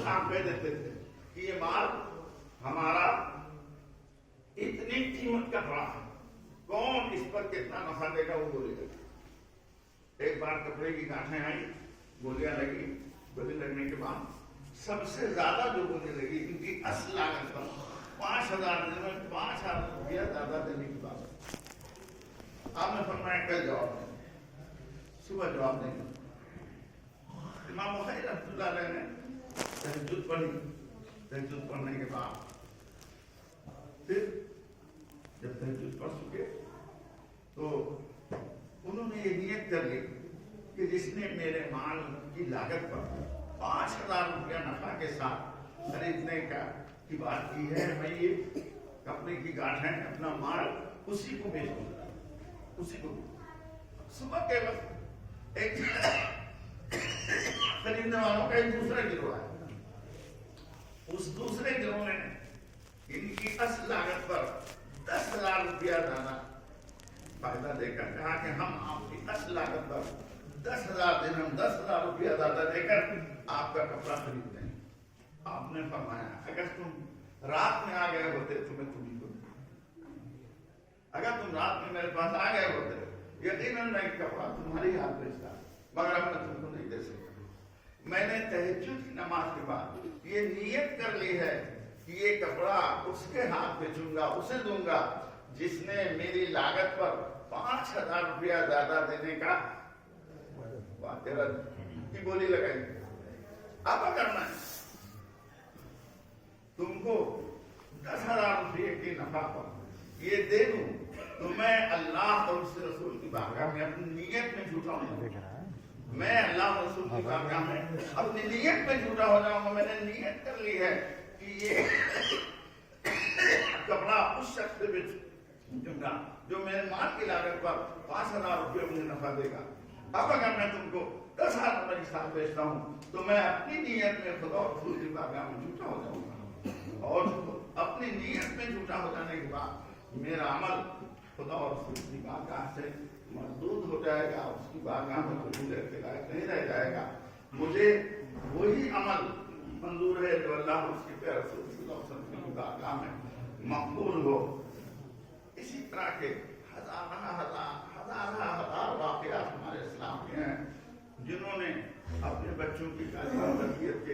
صاحب کہہ دیتے تھے کہ یہ مال ہمارا اتنی قیمت کا پڑا ہے، کون اس پر کتنا نفع دے گا وہ بولے گا۔ ایک بار کپڑے کی گاٹھیں آئی، گولیاں لگی، گولی لگنے کے بعد سب سے زیادہ جو گولی لگی ان کی اصل لاگت پر 5,000 دن میں 5,000 روپیہ زیادہ دینے کی بات۔ آپ نے فرمایا کل جواب دیں، صبح جواب دیں گے۔ امام بخاری رحمۃ اللہ علیہ نے تہجد پڑھی، تہجد پڑھنے کے بعد پھر جب تہجد پڑھ چکے تو انہوں نے یہ نیت کر لی کہ جس نے میرے مال کی لاگت پر 5,000 روپیہ نفع کے ساتھ خریدنے کی بات کی ہے، میں یہ کپڑے کی گاٹھیں اپنا مال اسی کو بیچ دوں گا، اسی کو۔ صبح کے وقت ایک خریدنے والوں کا ایک دوسرا گروہ ہے، اس دوسرے گروہ نے ان کی اصل لاگت پر 10,000 روپیہ زیادہ فائدہ دے کر کہا کہ ہم آپ کی اصل لاگت پر 10,000 دن ہم 10,000 روپیہ زیادہ دے کر آپ کا کپڑا خرید دیں۔ آپ نے فرمایا اگر تم رات میں آ گئے ہوتے تو میں تمہیں کو، اگر تم رات میں میرے پاس آ گئے ہوتے یقیناً میں کپڑا تمہاری ہاتھ بھیجتا، مگر اب میں تم کو نہیں دے سکتا۔ میں نے تہجد کی نماز کے بعد یہ نیت کر لی ہے کہ یہ کپڑا اس کے ہاتھ بھیجوں گا، اسے دوں گا جس نے میری لاگت پر 5,000 روپیہ زیادہ دینے کا کی بولی لگائی۔ اب اگر میں تم کو 10,000 روپیے کی نفع پر یہ دے دوں تو میں اللہ اور اس کے رسول کی بارگاہ میں اپنی نیت میں جھوٹا ہو جاؤں گا، میں اللہ اور رسول کی بارگاہ میں اپنی نیت میں جھوٹا ہو جاؤں گا۔ میں نے نیت کر لی ہے کہ یہ کپڑا اس شخص سے بیچوں گا جو میرے مال کی لاگت پر 5,000 روپئے مجھے نفع دے گا۔ اب اگر میں تم کو 10,000 روپئے کے ساتھ بیچتا ہوں تو میں اپنی نیت میں خدا اور رسول کی بارگاہ میں جھوٹا ہو جاؤں گا، اور اپنی نیت میں جھوٹا ہو جانے کے بعد میرا عمل خدا اور رسول کی بارگاہ سے مردود ہو جائے گا، اس کی بارگاہ میں قبول کے لائق نہیں رہ جائے گا۔ مجھے وہی عمل منظور ہے جو اللہ اور اس کے پیارے رسول صلی اللہ علیہ وسلم کی بارگاہ میں مقبول ہو۔ اسی طرح کے ہزار واقعات ہمارے اسلام کے ہیں جنہوں نے اپنے بچوں کی تعلیم و تربیت